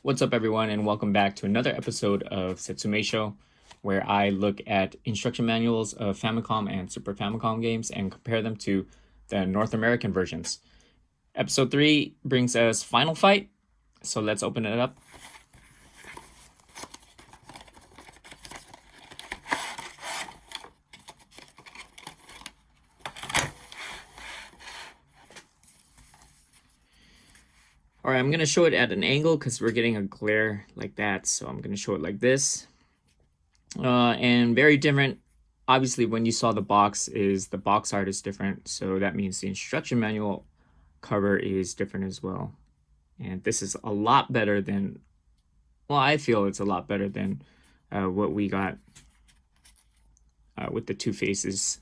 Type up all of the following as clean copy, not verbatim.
What's up, everyone, and welcome back to another episode of Setsumei Show, where I look at instruction manuals of Famicom and Super Famicom games and compare them to the North American versions. Episode 3 brings us Final Fight, so let's open it up. All right, I'm going to show it at an angle because we're getting a glare like that, so I'm going to show it like this. And very different. Obviously, when you saw the box, the box art is different, so that means the instruction manual cover is different as well. And this is a lot better than, well, I feel it's a lot better than what we got with the Two Faces.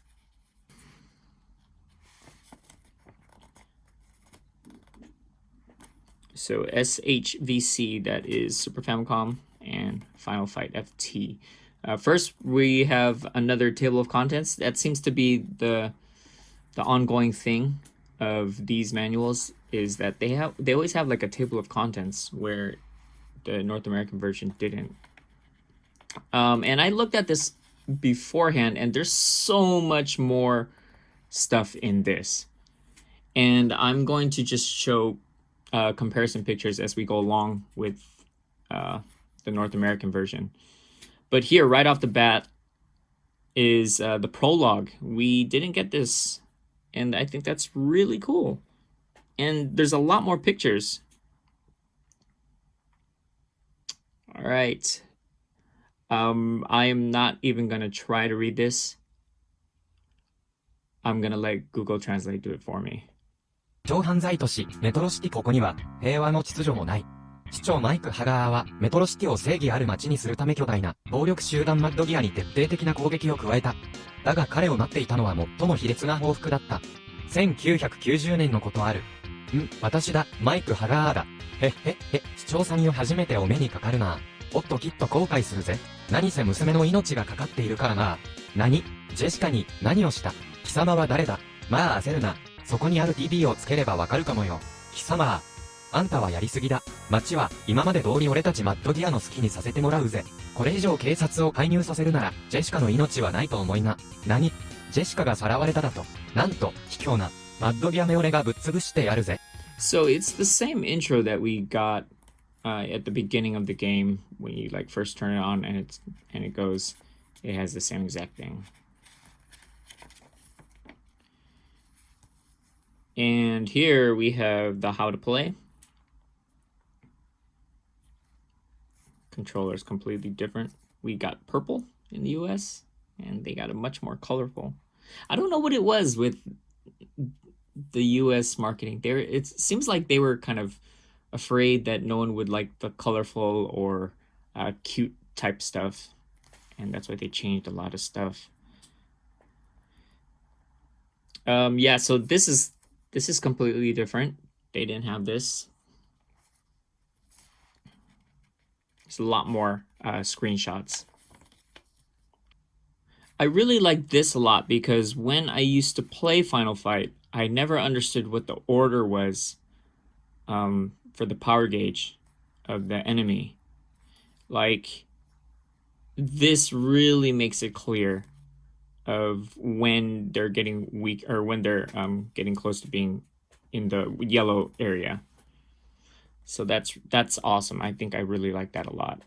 So SHVC, that is Super Famicom, and Final Fight FT. First, we have another table of contents. That seems to be the ongoing thing of these manuals, is that they always have like a table of contents where the North American version didn't. And I looked at this beforehand, and there's so much more stuff in this. And I'm going to just show comparison pictures as we go along with the North American version. But here, right off the bat, is the prologue. We didn't get this, and I think that's really cool. And there's a lot more pictures. All right. I am not even going to try to read this. I'm going to let Google Translate do it for me. 超犯罪都市、メトロシティここには、平和の秩序もない。市長マイク・ハガーは、メトロシティを正義ある街にするため巨大な、暴力集団マッドギアに徹底的な攻撃を加えた。だが彼を待っていたのは最も卑劣な報復だった。1990年のことある。私だ、マイク・ハガーだ。市長さんよ初めてお目にかかるな。おっときっと後悔するぜ。何せ娘の命がかかっているからな。何？ジェシカに、何をした？貴様は誰だ？まあ焦るな。そこにある TD をつければわかるかもよ。貴様。あんたはやりすぎだ。街は、今まで通り俺たちマッドギアの好きにさせてもらうぜ。これ以上警察を介入させるなら、ジェシカの命はないと思いな。何？ジェシカがさらわれただと。なんと、卑怯な。マッドギアめ俺がぶっ潰してやるぜ。So it's the same intro that we got at the beginning of the game when you like first turn it on and it goes. It has the same exact thing. And here we have the how to play. Controller is completely different. We got purple in the US, and they got it much more colorful. I don't know what it was with the US marketing. It seems like they were kind of afraid that no one would like the colorful or cute type stuff, and that's why they changed a lot of stuff. Yeah, so this is completely different. They didn't have this. There's a lot more screenshots. I really like this a lot because when I used to play Final Fight, I never understood what the order was for the power gauge of the enemy. Like, this really makes it clear of when they're getting weak or when they're getting close to being in the yellow area. So that's awesome. I think I really like that a lot.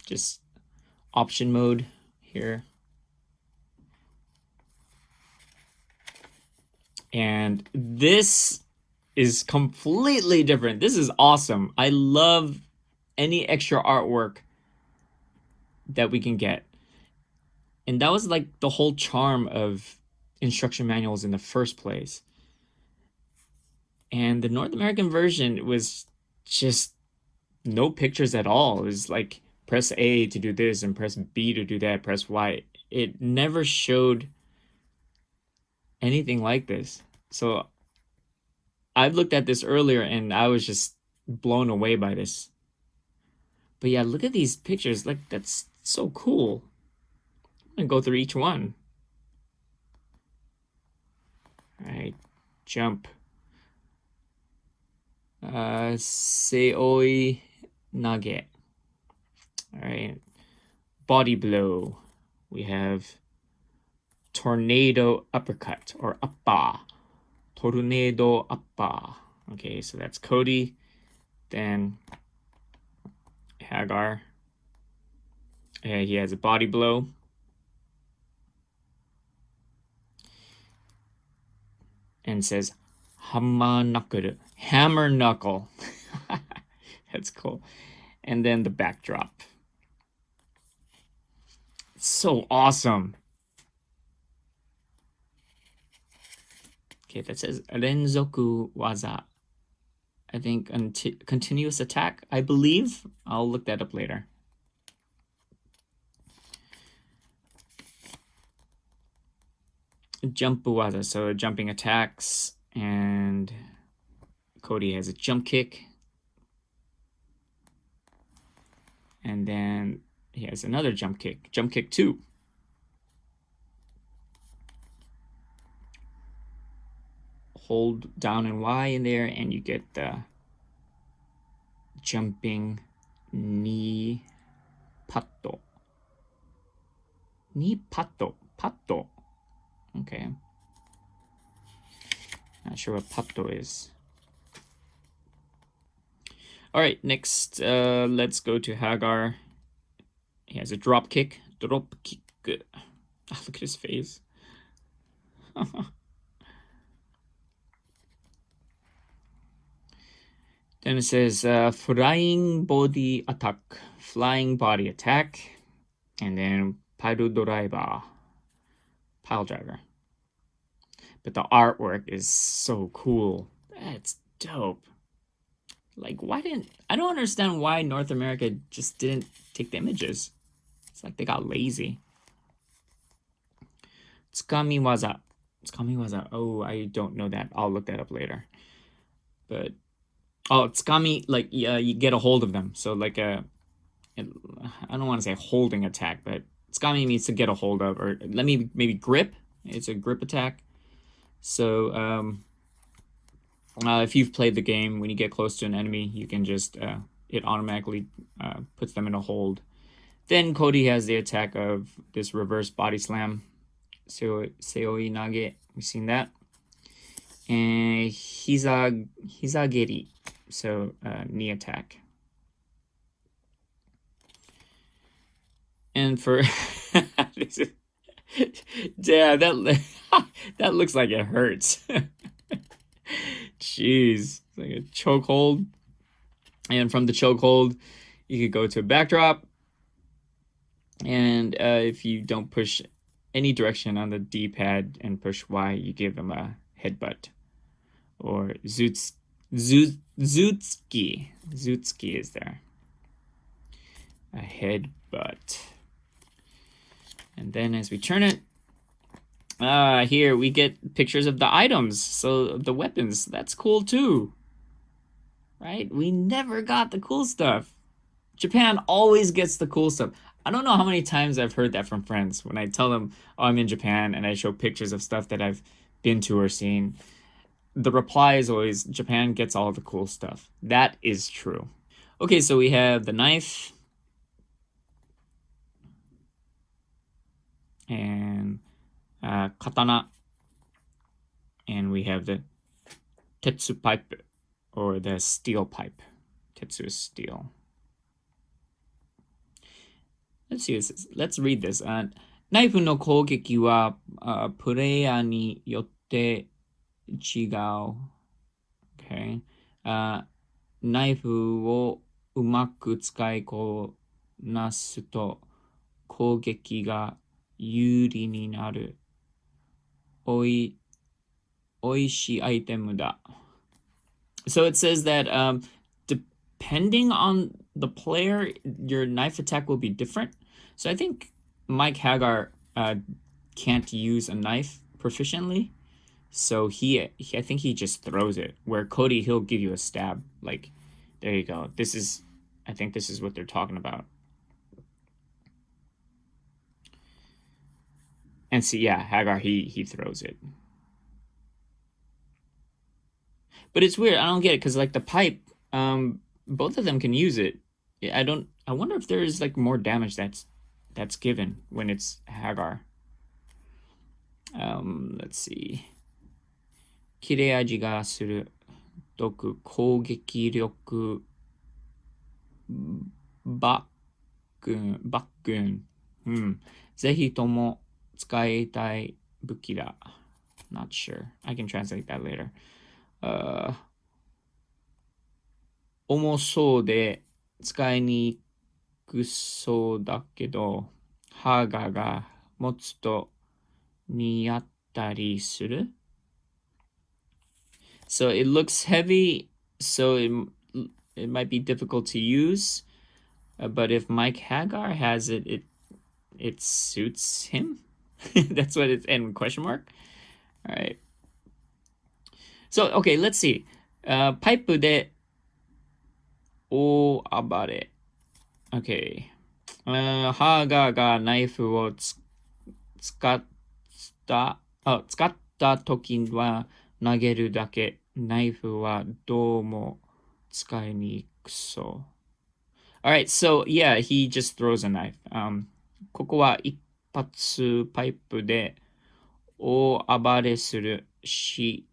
Just option mode here. And this is completely different. This is awesome. I love any extra artwork that we can get. And that was like the whole charm of instruction manuals in the first place. And the North American version was just no pictures at all. It was like press A to do this and press B to do that, press Y. It never showed anything like this. So I looked at this earlier and I was just blown away by this. But yeah, look at these pictures. Like, that's so cool. I'm gonna go through each one. All right, jump. Seoi nage. All right. Body blow. We have tornado uppercut or appa. Tornado appa. Okay, so that's Cody. Then Hagar. He has a body blow. And says hammer knuckle. Hammer knuckle. That's cool. And then the backdrop. So awesome. Okay, that says renzoku waza. I think continuous attack, I believe. I'll look that up later. Jump waza, so jumping attacks, and Cody has a jump kick. And then he has another jump kick 2. Hold down and Y in there, and you get the jumping knee patto. Knee patto. Patto. Okay. Not sure what patto is. All right, next, let's go to Hagar. He has a drop kick. Drop kick. Oh, look at his face. Then it says flying body attack. Flying body attack. And then pile driver. Pile driver. But the artwork is so cool. That's dope. Like, I don't understand why North America just didn't take the images. It's like they got lazy. Tsukami waza. Oh, I don't know that. I'll look that up later. But tsukami, like you get a hold of them. So like I don't want to say holding attack, but tsukami means to get a hold of, or let me maybe grip. It's a grip attack. So if you've played the game, when you get close to an enemy, you can just it automatically puts them in a hold. Then Cody has the attack of this reverse body slam. Seoi nage. We've seen that. And hizageri. So knee attack. And for this is, yeah, that looks like it hurts. Jeez, it's like a chokehold. And from the chokehold, you could go to a backdrop. And if you don't push any direction on the D-pad and push Y, you give them a headbutt. Or Zutsuki. Zutsuki is there. A headbutt. And then as we turn it, here we get pictures of the items. So the weapons, that's cool too. Right? We never got the cool stuff. Japan always gets the cool stuff. I don't know how many times I've heard that from friends when I tell them, oh, I'm in Japan, and I show pictures of stuff that I've been to or seen. The reply is always, Japan gets all the cool stuff. That is true. Okay, so we have the knife. And katana. And we have the tetsu pipe, or the steel pipe. Tetsu is steel. Let's see this. Let's read this. ナイフの攻撃はプレイヤーによって違う。Okay. ナイフをうまく使いこなすと攻撃が有利になる。おいしいアイテムだ。So it says that depending on the player, your knife attack will be different. So I think Mike Hagar can't use a knife proficiently. So I think he just throws it. Where Cody, he'll give you a stab. Like, there you go. I think this is what they're talking about. And see, yeah, Hagar, he throws it. But it's weird. I don't get it because like the pipe, both of them can use it. I wonder if there is like more damage that's given when it's Hagar. Let's see. 切れ味がする毒攻撃力バックン。ぜひとも使いたい武器だ。Not sure. I can translate that later. 重そうで使いにくそうだけど、ハーガーが持つと似合ったりする So it looks heavy, so it might be difficult to use. But if Mike Hagar has it suits him. That's what it's and question mark. All right. So okay, let's see. Pipe de o abare. Okay. Haga ga knife wo tsukatta toki wa nageru dake. Knife wa dou mo tsukai ni kuso. All right, so yeah, he just throws a knife. ここは一発パイプで大暴れするし、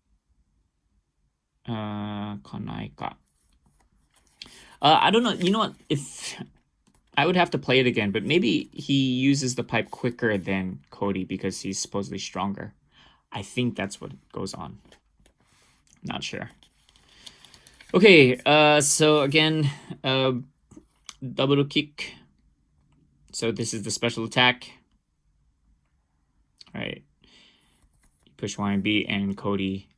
かないか。I don't know. You know what? If I would have to play it again, but maybe he uses the pipe quicker than Cody because he's supposedly stronger. I think that's what goes on. Not sure. Okay, so again, double kick. So this is the special attack. All right. You push Y and B, and Cody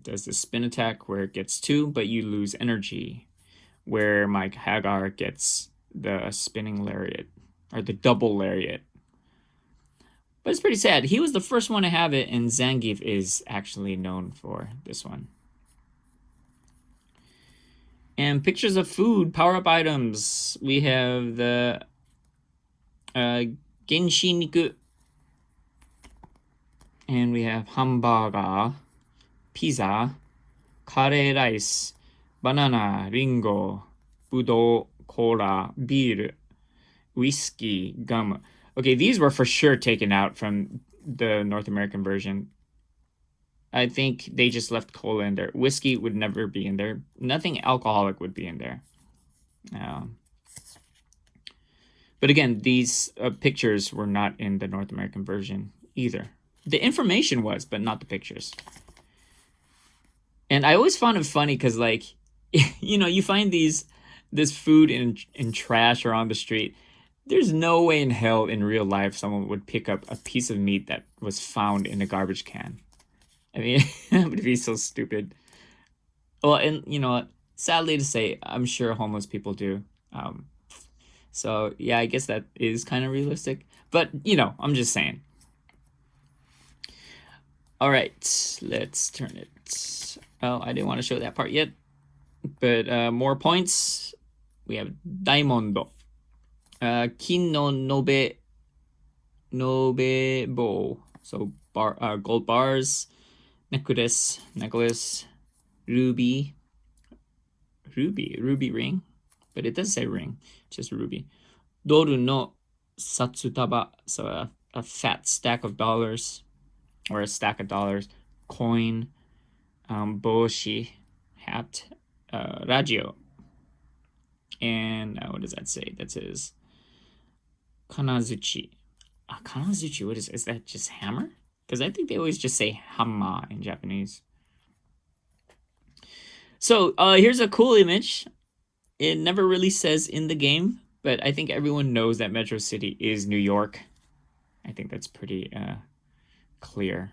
does the spin attack where it gets 2, but you lose energy. Where Mike Hagar gets the spinning lariat, or the double lariat. But it's pretty sad. He was the first one to have it, and Zangief is actually known for this one. And pictures of food, power-up items. We have the Genshi Niku. And we have hamburger, pizza, curry rice, banana, ringo, budou, cola, beer, whiskey, gum. Okay, these were for sure taken out from the North American version. I think they just left cola in there. Whiskey would never be in there. Nothing alcoholic would be in there. But again, these pictures were not in the North American version either. The information was, but not the pictures. And I always found it funny because, like, you know, you find this food in trash or on the street. There's no way in hell in real life someone would pick up a piece of meat that was found in a garbage can. I mean, that would be so stupid. Well, and you know, sadly to say, I'm sure homeless people do. So yeah, I guess that is kind of realistic. But you know, I'm just saying. All right, let's turn it. Oh, I didn't want to show that part yet. But more points. We have Daimondo. Kin no nobe bow. So gold bars. Necklace, ruby ring, but it doesn't say ring, just ruby. Doru no satsutaba, so a fat stack of dollars, or a stack of dollars. Coin, boshi, hat, radio, and what does that say? That says kanazuchi. Kanazuchi, what is that just hammer? Because I think they always just say hammer in Japanese. So here's a cool image. It never really says in the game, but I think everyone knows that Metro City is New York. I think that's pretty clear.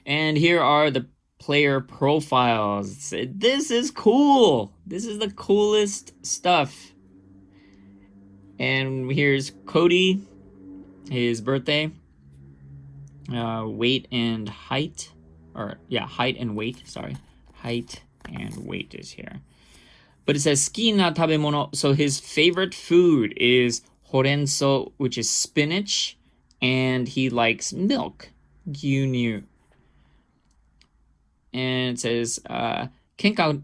And here are the player profiles. This is cool. This is the coolest stuff. And here's Cody, his birthday. Weight and height, height and weight, sorry. Height and weight is here. But it says suki na tabemono, so his favorite food is horenso, which is spinach, and he likes milk, gyunyu. And it says, Kenka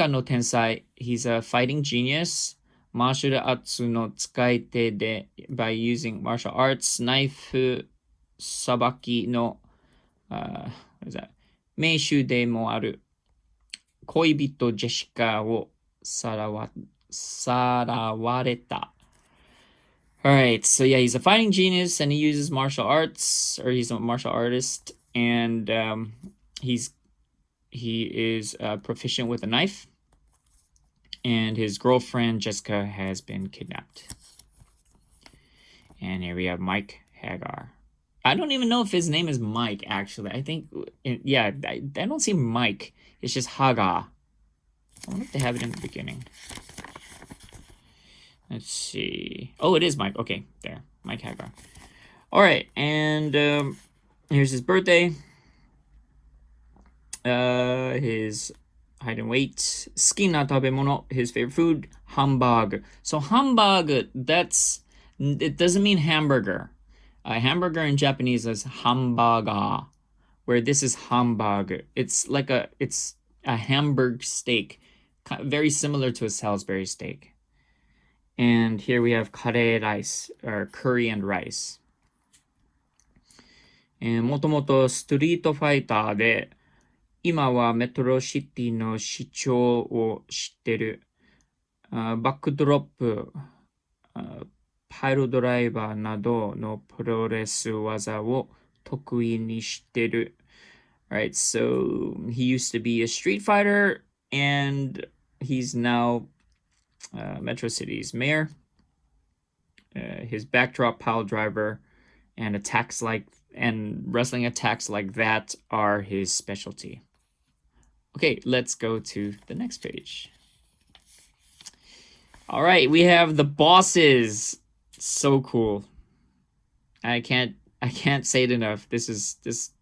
no tensai. He's a fighting genius. Martial arts no tsukaite de, by using martial arts, knife, sabaki no, what is that? 名手でもある恋人ジェシカをさらわれた. Alright, so yeah, he's a fighting genius and he uses martial arts, or he's a martial artist, and he is proficient with a knife, and his girlfriend Jessica has been kidnapped. And here we have Mike Hagar. I don't even know if his name is Mike, actually. I think, yeah, I don't see Mike. It's just Hagar. I wonder if they have it in the beginning. Let's see. Oh, it is Mike. Okay, there. Mike Hagar. All right, and here's his birthday. His height and weight. 好きな食べ物, his favorite food, hamburger. So hamburger, it doesn't mean hamburger. Hamburger in Japanese is hamburger, where this is hamburger. It's a Hamburg steak, very similar to a Salisbury steak. And here we have kare rice, or curry and rice. And もともとストリートファイターで、今はメトロシティの市長を知ってる。バックドロップ、パイロドライバーなどのプロレス技を得意にしてる. Alright, so he used to be a street fighter, and he's now Metro City's mayor. His backdrop pile driver and wrestling attacks like that are his specialty. Okay, let's go to the next page. All right, we have the bosses. So cool. I can't say it enough. This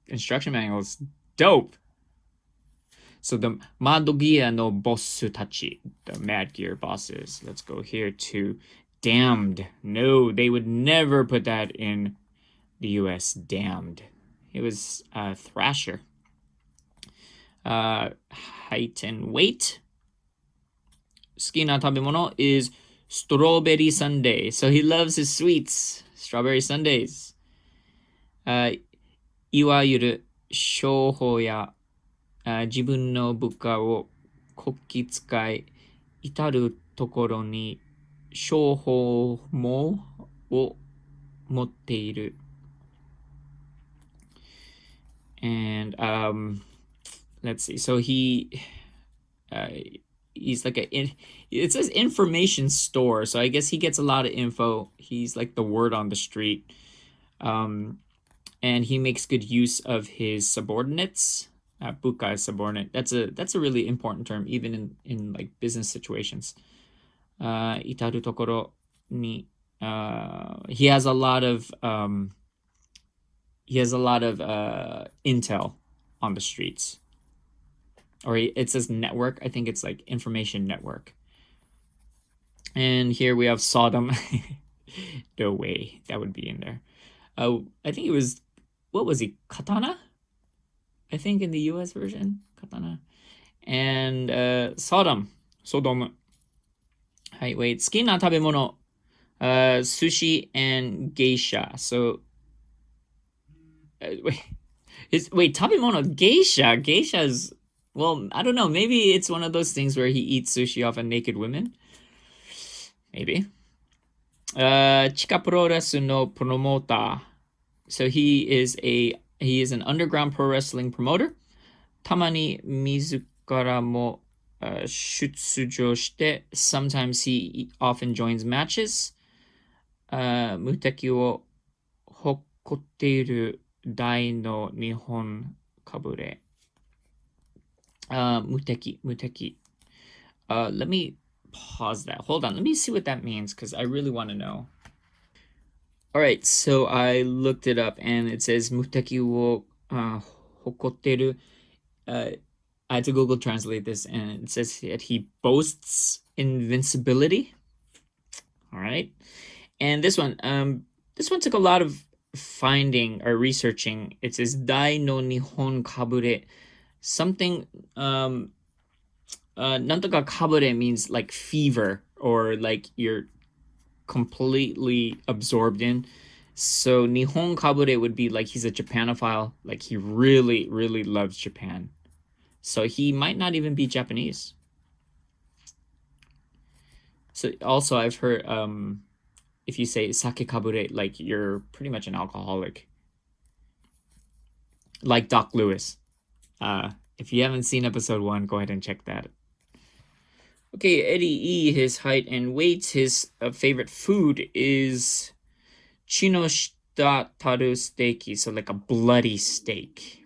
instruction manual is dope. So the Madogia no bossu tachi, the Mad Gear bosses. Let's go here to Damned. No, they would never put that in the US. Damned. It was Thrasher. Height and weight. 好きな食べ物 is strawberry sundae. So he loves his sweets. Strawberry sundaes. いわゆる商法や自分の部下をこき使い、至るところに商法もを持っている. And let's see. So he's like it says information store. So I guess he gets a lot of info. He's like the word on the street. And he makes good use of his subordinates. Buka is subordinate. That's a really important term, even in like business situations. Itaru tokoro ni. He has a lot of intel on the streets. Or it says network. I think it's like information network. And here we have Sodom. No way that would be in there. I think it was, what was he? Katana? I think in the US version, Katana. And Sodom. Height, weight. 好きな食べ物. Sushi and geisha. So wait, tabemono, geisha. Geisha is, well, I don't know. Maybe it's one of those things where he eats sushi off of naked women. Maybe. Chika Puroresu no promoter. So he is an underground pro wrestling promoter. Tamani mizukara mo shutsujo shite. Sometimes he often joins matches. Muteki wo hokkoteiru dai no nihon kabure. Muteki. Let me pause that. Hold on. Let me see what that means, because I really want to know. All right, so I looked it up, and it says muteki wo hokoteru. I had to Google translate this, and it says that he boasts invincibility. All right, and this one took a lot of finding or researching. It says dai no nihon kabure. something, nantoka kabure means like fever or like you're completely absorbed in. So Nihon kabure would be like he's a Japanophile, like he really, really loves Japan. So he might not even be Japanese. So also I've heard if you say sake kabure, like you're pretty much an alcoholic. Like Doc Lewis. If you haven't seen episode 1, go ahead and check that. Okay, Eddie E, his height and weight, his favorite food is chinoshita taru steaki, so like a bloody steak.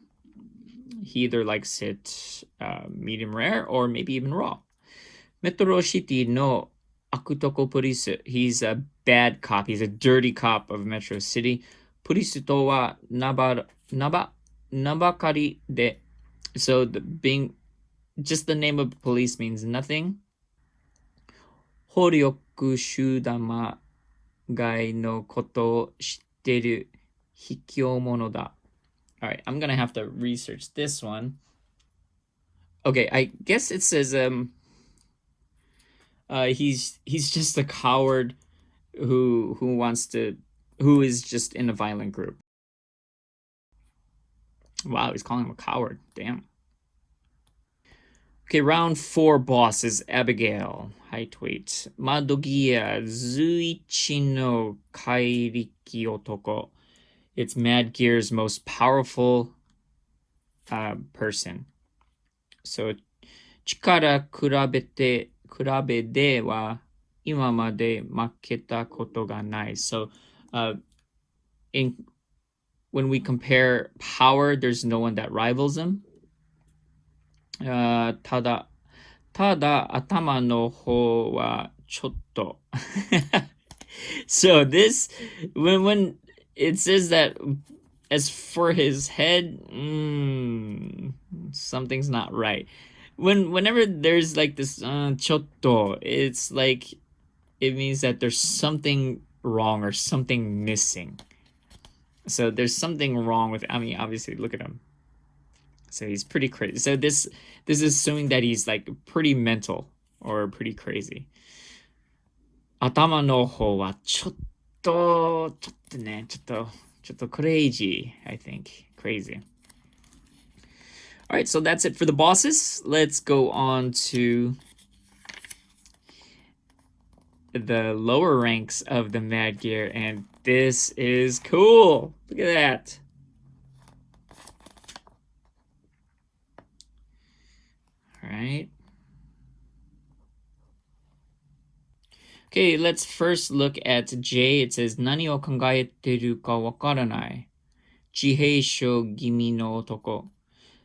He either likes it medium rare or maybe even raw. Metro City no Akutoko Police. He's a bad cop. He's a dirty cop of Metro City. Police to wa nabakari de. So being just the name of police means nothing. Horyoku shudama gai no koto o shitteru hikyomono da. All right, I'm gonna have to research this one. Okay, I guess it says he's just a coward who is just in a violent group. Wow, he's calling him a coward. Damn. Okay, round 4 boss is Abigail. Height, weight. Madogia Zuichi no Kairiki Otoko. It's Mad Gear's most powerful person. So, chikara kurabe de wa imamade maketa koto ga nai. So, when we compare power, there's no one that rivals him. Tada atama no ho wa chotto. So this, when it says that as for his head, something's not right. Whenever there's like this chotto, it's like it means that there's something wrong or something missing. So there's something wrong with. I mean, obviously, look at him. So he's pretty crazy. So this is assuming that he's like pretty mental or pretty crazy. Atama no ho wa chotto crazy, I think. Crazy. All right, so that's it for the bosses. Let's go on to the lower ranks of the Mad Gear, and this is cool. Look at that. All right. Okay, let's first look at J. It says, Nani o kangaeteru ka wakaranai. Jiheisho gimi no otoko.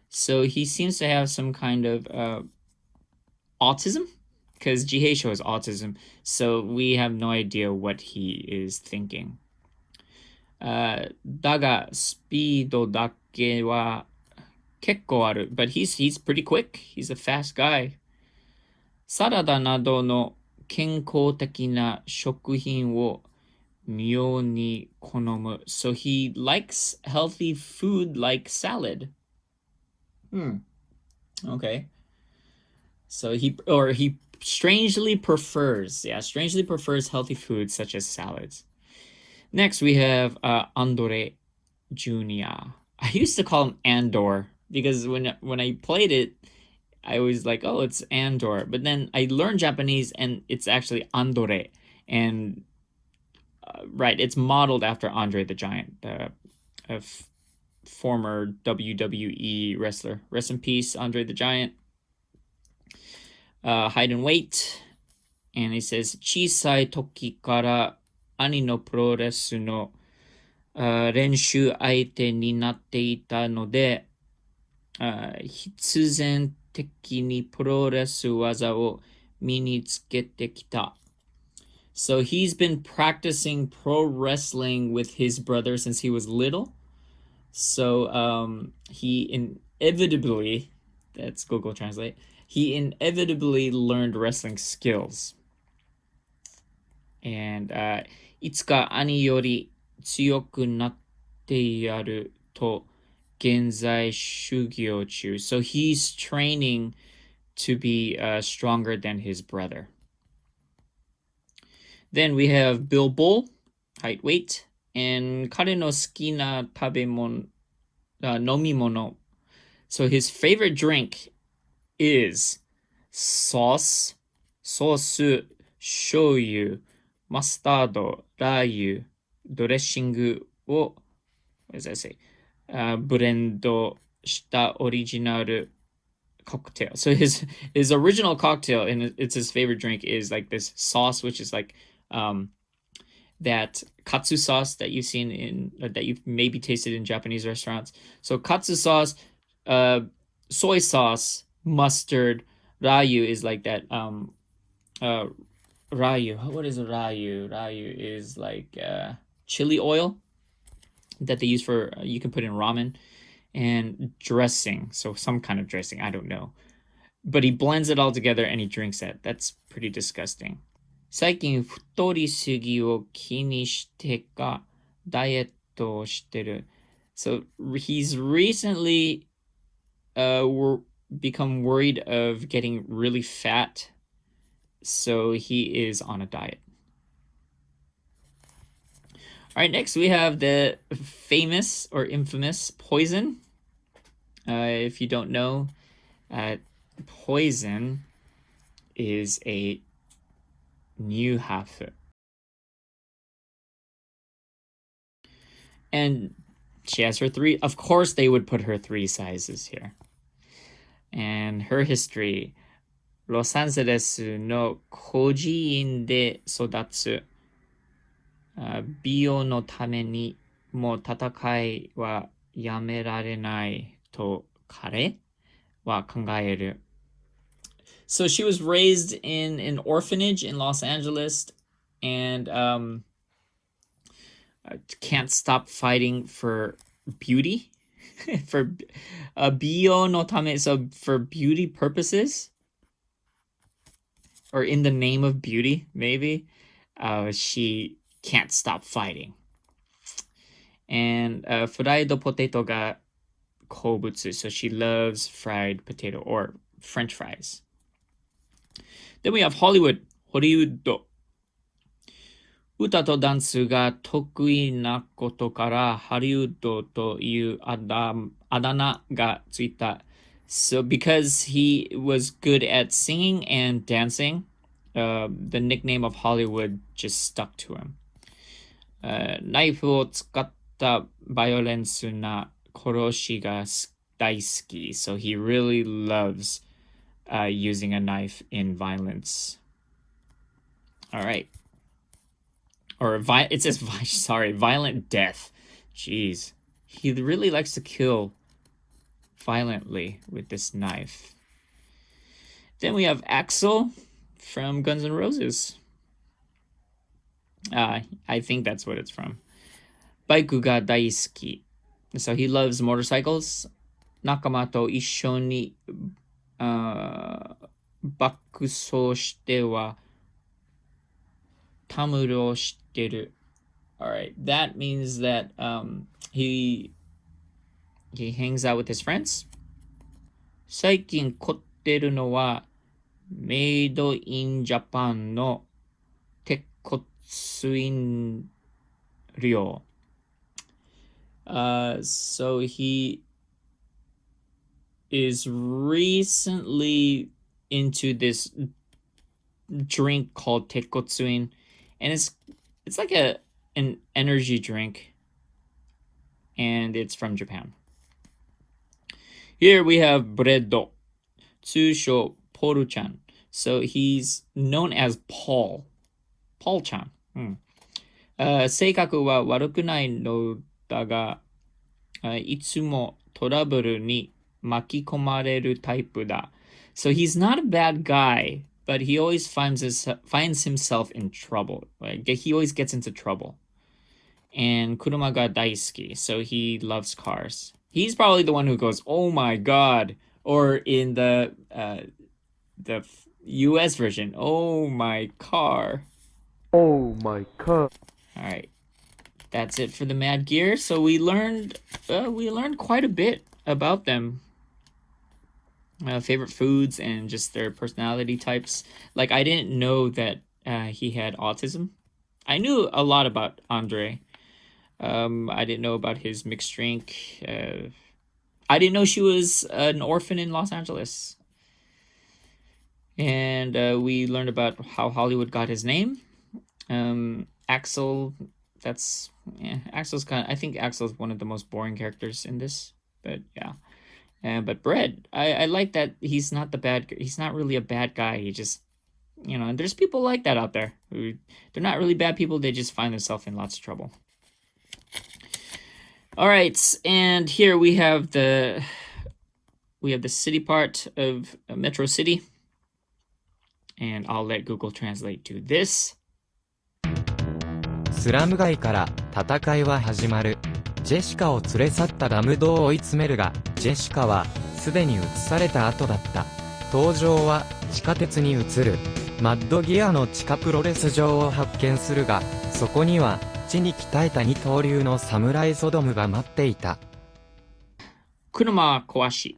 So he seems to have some kind of autism, because Jiheisho is autism. So we have no idea what he is thinking. Daga speedo dake wa kekko aru. But he's pretty quick. He's a fast guy. Sarada nado no 健康的な食品を妙に好む. So he likes healthy food like salad. Okay. So he strangely prefers healthy foods such as salads. Next we have Andore Jr. I used to call him Andor because when I played it, I was like, oh, it's Andor. But then I learned Japanese and it's actually Andore. And right, it's modeled after Andre the Giant, the former WWE wrestler. Rest in peace, Andre the Giant. Height and weight. And he says, Chisai toki kara ani no pro resu no renshu aite ni natte ita no de hitsuzen teki ni pro resu waza wo minitsukete kita. So he's been practicing pro wrestling with his brother since he was little. So he inevitably, that's Google Translate, he inevitably learned wrestling skills. And itsuka ani yori tsuyoku natte yaru to Genzai Shugyo-chu. So he's training to be stronger than his brother. Then we have Bill Bull, height, weight, and kare no suki na tabemon, nomimono. So his favorite drink is sauce, shoyu, mustard, rayu, dressing を what does that say? ブレンドしたオリジナル cocktail. So his original cocktail and it's his favorite drink is like this sauce, which is like that katsu sauce that you've seen in that you've maybe tasted in Japanese restaurants. So katsu sauce, soy sauce, mustard, rayu is like that. Rayu. What is a rayu? Rayu is like chili oil that they use for you can put in ramen, and dressing. So some kind of dressing. I don't know. But he blends it all together and he drinks it. That's pretty disgusting. 最近太りすぎを気にしてかダイエットをしてる. So he's recently become worried of getting really fat. So he is on a diet. All right, next we have the famous or infamous Poison. If you don't know, Poison is a new half. And she has her three. Of course, they would put her 3 sizes here. And her history. ロサンゼルスの孤児院で育つ。美容のためにもう戦いはやめられないと彼は考える. So she was raised in an orphanage in Los Angeles and can't stop fighting for beauty. For 美容のため, so for beauty purposes or in the name of beauty, maybe she can't stop fighting. And fried potato が好物, so she loves fried potato or French fries. Then we have Hollywood. ホリウッド。歌とダンスが得意なことからハリウッドというあだ名がついた. So because he was good at singing and dancing, the nickname of Hollywood just stuck to him. ナイフを使ったバイオレンスな殺しが大好き. So he really loves using a knife in violence. All right. Or it says violent death. Jeez. He really likes to kill violently with this knife. Then we have Axel from Guns N' Roses. I think that's what it's from. バイクが大好き. So he loves motorcycles. 仲間と一緒に爆走してはたむろしてる. All right, that means that he hangs out with his friends. 最近凝ってるのはメイドインジャパンの鉄骨飲料. So he is recently into this drink called tekkotsuin, and it's like an energy drink, and it's from Japan. Here we have Breddo, 通称 Poru-chan. So he's known as Paul-chan. 性格は悪くないのだが、いつもトラブルに巻き込まれるタイプだ. So he's not a bad guy, but he always finds himself in trouble. Like, he always gets into trouble. And kuruma ga daisuki, so he loves cars. He's probably the one who goes, "Oh my god," or in the U.S. version, "Oh my car." Oh my god. All right. that's it for the Mad Gear. So we learned quite a bit about them. Favorite foods and just their personality types. Like, I didn't know that he had autism. I knew a lot about Andre. I didn't know about his mixed drink. I didn't know she was an orphan in Los Angeles. And we learned about how Hollywood got his name. Axel, Axel's I think Axel's one of the most boring characters in this, but yeah. But Bread, I like that he's not really a bad guy. He just, and there's people like that out there who, they're not really bad people. They just find themselves in lots of trouble. All right, and here we have the city part of Metro City, and I'll let Google translate to this. スラム街から戦いは始まる。ジェシカを連れ去ったラムドを追い詰めるが、ジェシカはすでに移された後だった。登場は地下鉄に移る。マッドギアの地下プロレス場を発見するが、そこには地に鍛えた二刀流のサムライソドムが待っていた。車壊し。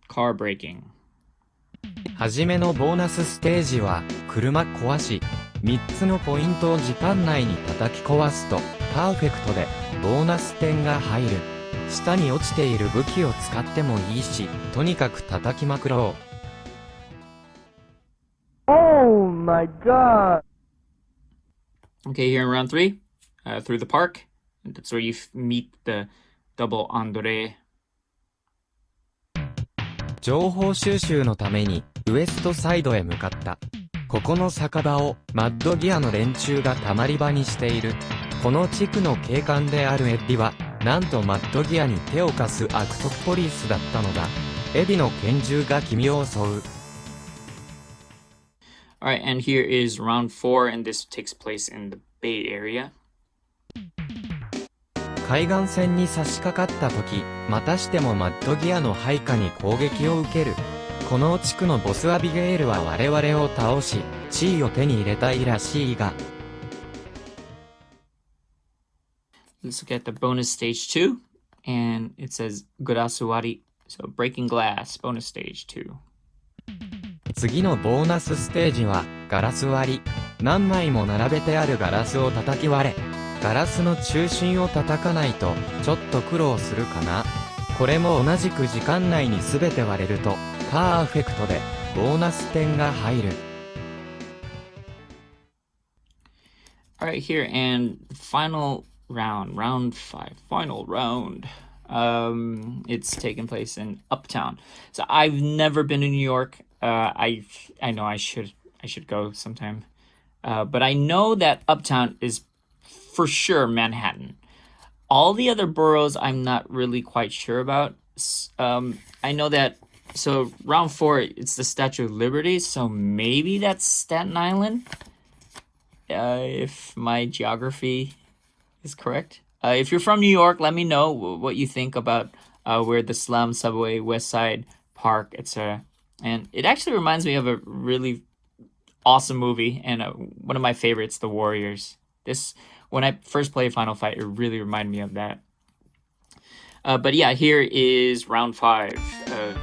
Car breaking。はじめのボーナスステージは車壊し。3つのポイントを時間内に叩き壊すとパーフェクトでボーナス点が入る。下に落ちている武器を使ってもいいし、とにかく叩きまくろう。Oh my god! Okay, here in round 3, through the park. That's where you meet the double Andre. 情報収集のためにウエストサイドへ向かった。ここの酒場をマッドギアの連中がたまり場にしている。この地区の警官であるエッディは、なんとマッドギアに手を貸す悪徳ポリスだったのだ。エディの拳銃が君を襲う。Alright, and here is round 4, and this takes place in the Bay Area. 海岸線に差し掛かった時、またしてもマッドギアの配下に攻撃を受ける。この地区のボスアビゲイルは我々を倒し、地位を手に入れたいらしいが。Let's look at the bonus stage 2, and it says Gurasuwari, so breaking glass, bonus stage 2. 次のボーナスステージはガラス割り。何枚も並べてあるガラスを叩き割れ。ガラスの中心を叩かないとちょっと苦労するかな。これも同じく時間内に全て割れるとパーフェクトでボーナス点が入る。Alright, here, and final round 5, final round. It's taking place in Uptown. So I've never been in New York. I know I should go sometime. But I know that Uptown is for sure Manhattan. All the other boroughs I'm not really quite sure about. I know that, so round 4, it's the Statue of Liberty, so maybe that's Staten Island, if my geography is correct. If you're from New York, let me know what you think about where the Slum, Subway, West Side, Park, etc. And it actually reminds me of a really awesome movie, and one of my favorites, The Warriors. When I first played Final Fight, it really reminded me of that. But yeah, here is round 5 of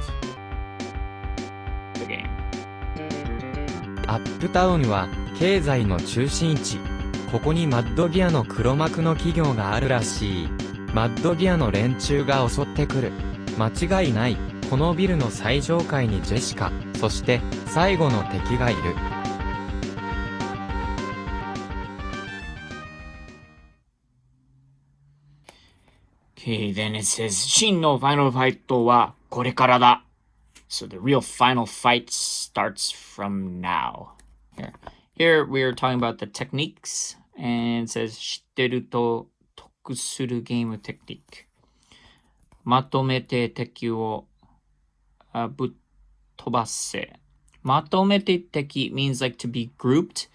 the game. アップタウンは経済の中心地。ここにマッドギアの黒幕の企業があるらしい。マッドギアの連中が襲ってくる。間違いない。このビルの最上階にジェシカ、そして最後の敵がいる。Okay, then it says, 真のファイナルファイトはこれからだ. So the real final fight starts from now. Here we are talking about the techniques, and it says, 知ってると得するゲームテクニック。まとめて敵をぶっ飛ばせ。まとめて敵 means like to be grouped.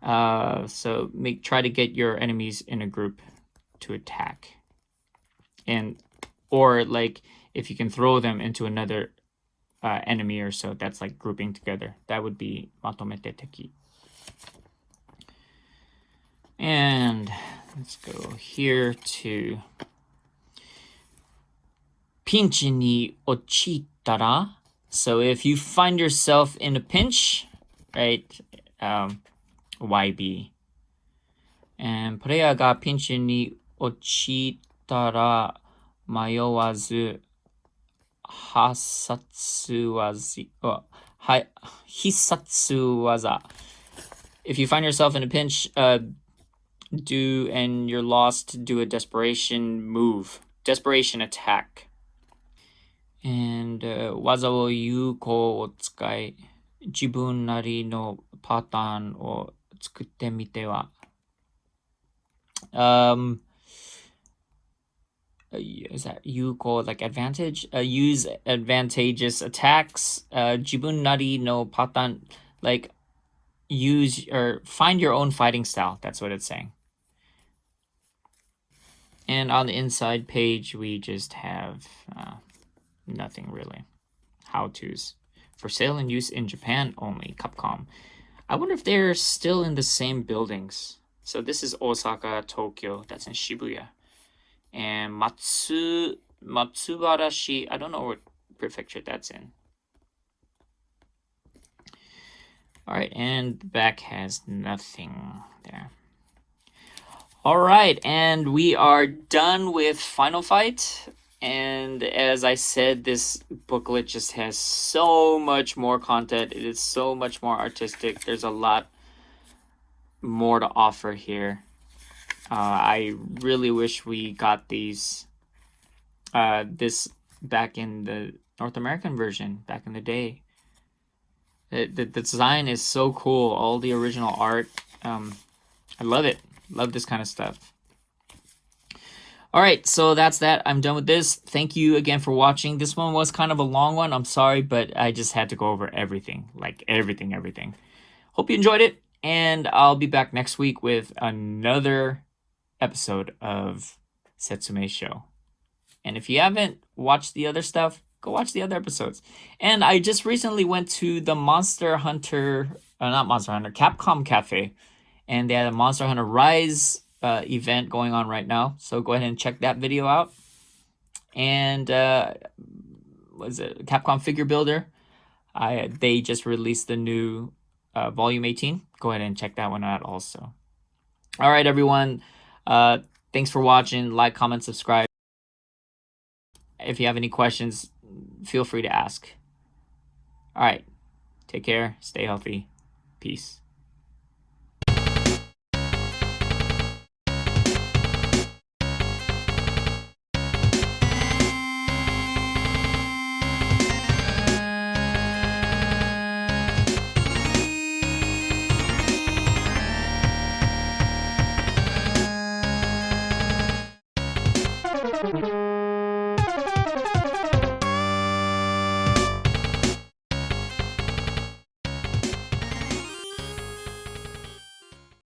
So try to get your enemies in a group to attack. Or like if you can throw them into another enemy or so, that's like grouping together. That would be matomete teki. And let's go here to ピンチに陥ったら. So if you find yourself in a pinch, right, YB. And プレイヤーがピンチに陥ったら迷わず必殺技. If you find yourself in a pinch, and you're lost, do a desperation move. Desperation attack. And 技を有効を使い、自分なりのパターンを作ってみては。Is that 有効 like advantage? Use advantageous attacks. 自分なりのパターン like use or find your own fighting style. That's what it's saying. And on the inside page, we just have nothing really. How-tos. For sale and use in Japan only. Capcom. I wonder if they're still in the same buildings. So this is Osaka, Tokyo. That's in Shibuya. And Matsubarashi. I don't know what prefecture that's in. All right, and the back has nothing there. All right, and we are done with Final Fight. And as I said, this booklet just has so much more content. It is so much more artistic. There's a lot more to offer here. I really wish we got this back in the North American version back in the day. The design is so cool. All the original art. I love it. Love this kind of stuff. All right, so that's that. I'm done with this. Thank you again for watching. This one was kind of a long one. I'm sorry, but I just had to go over everything. Like everything. Hope you enjoyed it, and I'll be back next week with another episode of Setsumei Show. And if you haven't watched the other stuff, go watch the other episodes. And I just recently went to the Capcom Cafe, and they had a Monster Hunter Rise event going on right now. So go ahead and check that video out. And was it Capcom Figure Builder? They just released the new Volume 18. Go ahead and check that one out also. All right, everyone. Thanks for watching. Like, comment, subscribe. If you have any questions, feel free to ask. All right. Take care. Stay healthy. Peace.